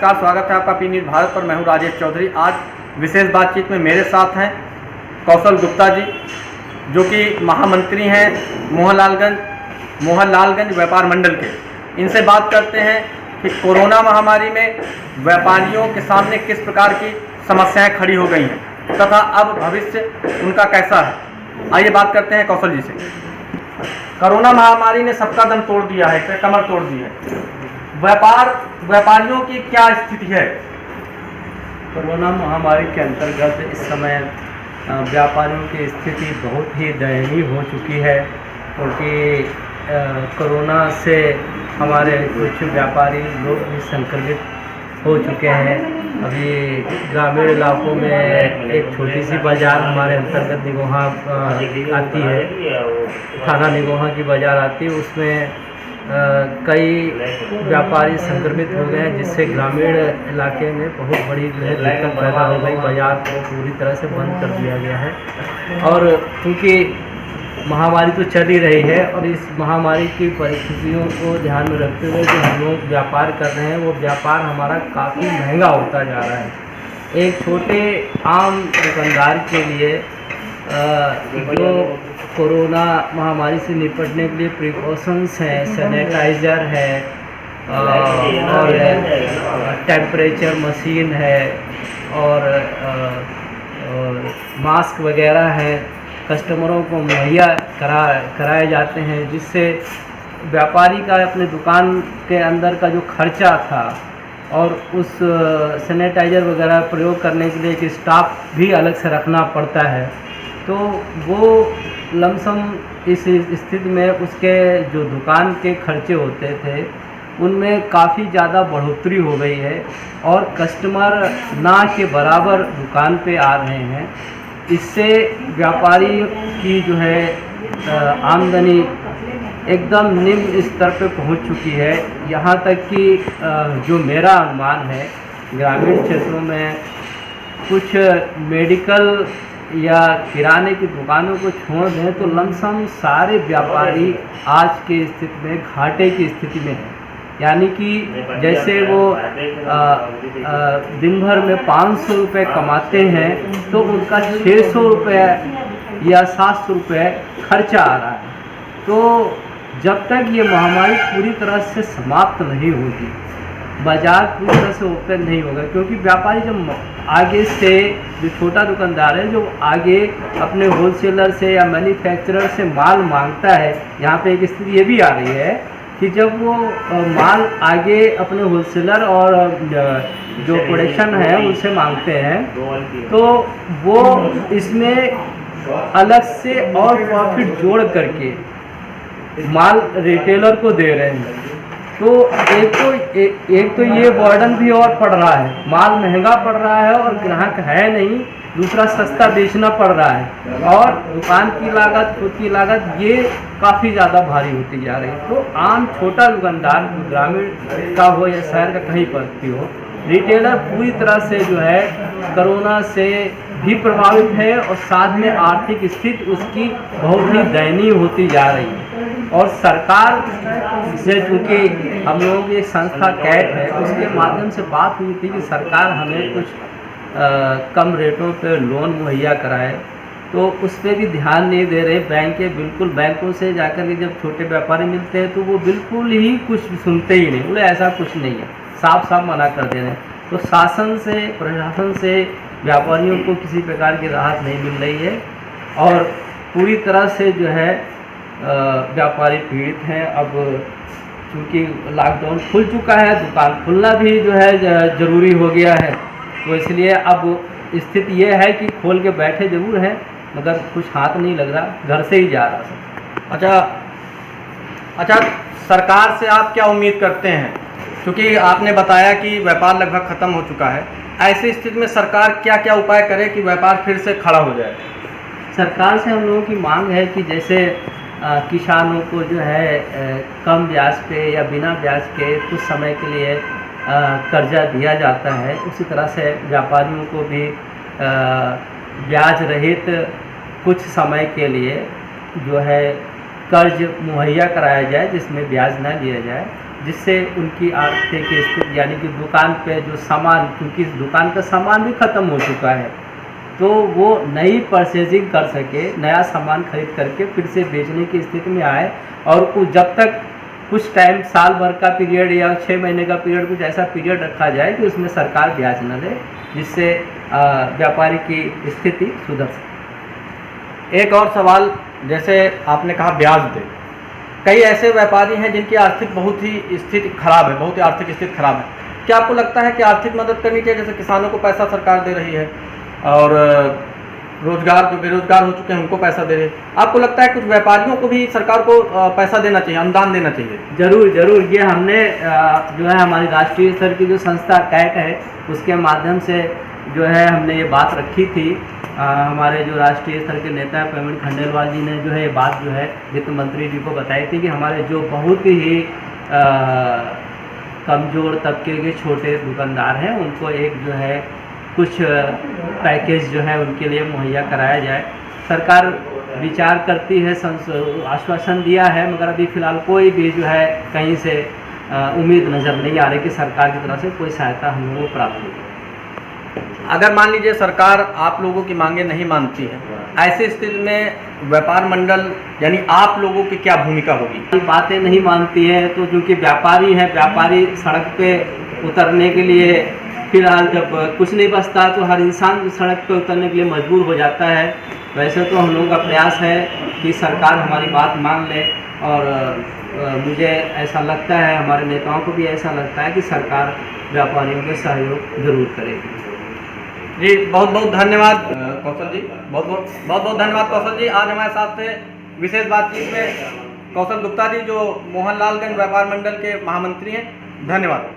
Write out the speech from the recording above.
नमस्कार, स्वागत है आपका पी न्यूज़ भारत पर। मैं हूं राजेश चौधरी। आज विशेष बातचीत में मेरे साथ हैं कौशल गुप्ता जी, जो कि महामंत्री हैं मोहनलालगंज व्यापार मंडल के। इनसे बात करते हैं कि कोरोना महामारी में व्यापारियों के सामने किस प्रकार की समस्याएं खड़ी हो गई हैं तथा अब भविष्य उनका कैसा है। आइए बात करते हैं कौशल जी से। कोरोना महामारी ने सबका दम तोड़ दिया है, कमर तोड़ दी है। व्यापारियों की क्या स्थिति है? कोरोना महामारी के अंतर्गत इस समय व्यापारियों की स्थिति बहुत ही दयनीय हो चुकी है, क्योंकि कोरोना से हमारे कुछ व्यापारी लोग भी संक्रमित हो चुके हैं। अभी ग्रामीण इलाकों में एक छोटी सी बाज़ार हमारे अंतर्गत निगोहा आती है, थाना निगोहा की बाज़ार आती है, उसमें कई व्यापारी संक्रमित हो गए हैं, जिससे ग्रामीण इलाके में बहुत बड़ी जो है दिक्कत पैदा हो गई। बाज़ार को पूरी तरह से बंद कर दिया गया है। और क्योंकि महामारी तो चल ही रही है और इस महामारी की परिस्थितियों को ध्यान में रखते हुए जो हम लोग व्यापार कर रहे हैं, वो व्यापार हमारा काफ़ी महंगा होता जा रहा है। एक छोटे आम दुकानदार के लिए जो कोरोना महामारी से निपटने के लिए प्रिकॉशंस हैं, सैनिटाइज़र है और टेम्परेचर मशीन है और मास्क वगैरह है, कस्टमरों को मुहैया कराए जाते हैं, जिससे व्यापारी का अपने दुकान के अंदर का जो खर्चा था और उस सैनिटाइज़र वगैरह प्रयोग करने के लिए एक स्टाफ भी अलग से रखना पड़ता है। तो वो लमसम इस स्थिति में उसके जो दुकान के खर्चे होते थे उनमें काफ़ी ज़्यादा बढ़ोतरी हो गई है और कस्टमर ना के बराबर दुकान पे आ रहे हैं। इससे व्यापारी की जो है आमदनी एकदम निम्न स्तर पे पहुंच चुकी है। यहाँ तक कि जो मेरा अनुमान है, ग्रामीण क्षेत्रों में कुछ मेडिकल या किराने की दुकानों को छोड़ दें तो लमसम सारे व्यापारी आज के स्थिति में घाटे की स्थिति में हैं। यानी कि जैसे वो दिन भर में 500 रुपये कमाते हैं तो उनका 600 रुपये या 700 रुपये खर्चा आ रहा है। तो जब तक ये महामारी पूरी तरह से समाप्त नहीं होगी, बाज़ार पूरी तरह से ओपन नहीं होगा, क्योंकि व्यापारी जब आगे से जो छोटा दुकानदार है जो आगे अपने होलसेलर से या मैन्युफैक्चरर से माल मांगता है, यहाँ पे एक स्थिति ये भी आ रही है कि जब वो माल आगे अपने होलसेलर और जो प्रोडक्शन है उनसे मांगते हैं तो वो इसमें अलग से और प्रॉफिट जोड़ करके माल रिटेलर को दे रहे हैं। तो एक तो ये बर्डन भी और पड़ रहा है, माल महंगा पड़ रहा है और ग्राहक है नहीं, दूसरा सस्ता बेचना पड़ रहा है और दुकान की लागत, खुद की लागत ये काफ़ी ज़्यादा भारी होती जा रही है। तो आम छोटा दुकानदार ग्रामीण का हो या शहर का कहीं पर भी हो, रिटेलर पूरी तरह से जो है कोरोना से भी प्रभावित है और साथ में आर्थिक स्थिति उसकी बहुत ही दयनीय होती जा रही है। और सरकार से चूँकि हम लोगों की एक संस्था कैट है, उसके माध्यम से बात हुई थी कि सरकार हमें कुछ कम रेटों पे लोन मुहैया कराए, तो उस पर भी ध्यान नहीं दे रहे। बैंकों से जाकर के जब छोटे व्यापारी मिलते हैं तो वो बिल्कुल ही कुछ सुनते ही नहीं, बोले ऐसा कुछ नहीं है, साफ साफ मना कर दे रहे हैं। तो शासन से, प्रशासन से व्यापारियों को किसी प्रकार की राहत नहीं मिल रही है और पूरी तरह से जो है व्यापारी पीड़ित हैं। अब चूँकि लॉकडाउन खुल चुका है, दुकान खुलना भी जो है ज़रूरी हो गया है, तो इसलिए अब स्थिति ये है कि खोल के बैठे ज़रूर हैं मगर कुछ हाथ नहीं लग रहा, घर से ही जा रहा सब। अच्छा, सरकार से आप क्या उम्मीद करते हैं? क्योंकि आपने बताया कि व्यापार लगभग ख़त्म हो चुका है, ऐसी स्थिति में सरकार क्या क्या उपाय करे कि व्यापार फिर से खड़ा हो जाए? सरकार से हम लोगों की मांग है कि जैसे किसानों को जो है कम ब्याज पे या बिना ब्याज के कुछ समय के लिए कर्जा दिया जाता है, उसी तरह से व्यापारियों को भी ब्याज रहित कुछ समय के लिए जो है कर्ज मुहैया कराया जाए जिसमें ब्याज ना लिया जाए। जिससे उनकी आर्थिक स्थिति यानी कि दुकान पे जो सामान, क्योंकि इस दुकान का सामान भी ख़त्म हो चुका है, तो वो नई परचेजिंग कर सके, नया सामान खरीद करके फिर से बेचने की स्थिति में आए। और कुछ जब तक कुछ टाइम, साल भर का पीरियड या 6 महीने का पीरियड, कुछ ऐसा पीरियड रखा जाए कि उसमें सरकार ब्याज न ले, जिससे व्यापारी की स्थिति सुधर सके। एक और सवाल, जैसे आपने कहा ब्याज दे, कई ऐसे व्यापारी हैं जिनकी आर्थिक बहुत ही स्थिति खराब है, बहुत ही आर्थिक स्थिति खराब है। क्या आपको लगता है कि आर्थिक मदद करनी चाहिए? जैसे किसानों को पैसा सरकार दे रही है और रोजगार, जो बेरोजगार हो चुके हैं उनको पैसा दे रहे हैं। आपको लगता है कुछ व्यापारियों को भी सरकार को पैसा देना चाहिए, अनुदान देना चाहिए? जरूर जरूर, ये हमने जो है हमारी राष्ट्रीय स्तर की जो संस्था कैट है उसके माध्यम से जो है हमने ये बात रखी थी। हमारे जो राष्ट्रीय स्तर के नेता प्रवीण खंडेलवाल जी ने जो है ये बात जो है वित्त मंत्री जी को बताई थी कि हमारे जो बहुत ही कमज़ोर तबके के छोटे दुकानदार हैं उनको एक जो है कुछ पैकेज जो है उनके लिए मुहैया कराया जाए। सरकार विचार करती है, आश्वासन दिया है, मगर अभी फ़िलहाल कोई भी जो है कहीं से उम्मीद नज़र नहीं आ रही कि सरकार की तरफ से कोई सहायता हम लोगों को प्राप्त होगी। अगर मान लीजिए सरकार आप लोगों की मांगे नहीं मानती है, ऐसी स्थिति में व्यापार मंडल यानी आप लोगों की क्या भूमिका होगी? बातें नहीं मानती है तो क्योंकि व्यापारी हैं, व्यापारी सड़क पे उतरने के लिए फिलहाल जब कुछ नहीं बचता तो हर इंसान सड़क पे उतरने के लिए मजबूर हो जाता है। वैसे तो हम लोगों का प्रयास है कि सरकार हमारी बात मान ले, और मुझे ऐसा लगता है, हमारे नेताओं को भी ऐसा लगता है कि सरकार व्यापारियों के सहयोग जरूर करेगी। जी बहुत बहुत धन्यवाद कौशल जी, बहुत बहुत धन्यवाद कौशल जी। आज हमारे साथ थे विशेष बातचीत में कौशल गुप्ता जी, जो मोहनलालगंज व्यापार मंडल के महामंत्री हैं। धन्यवाद।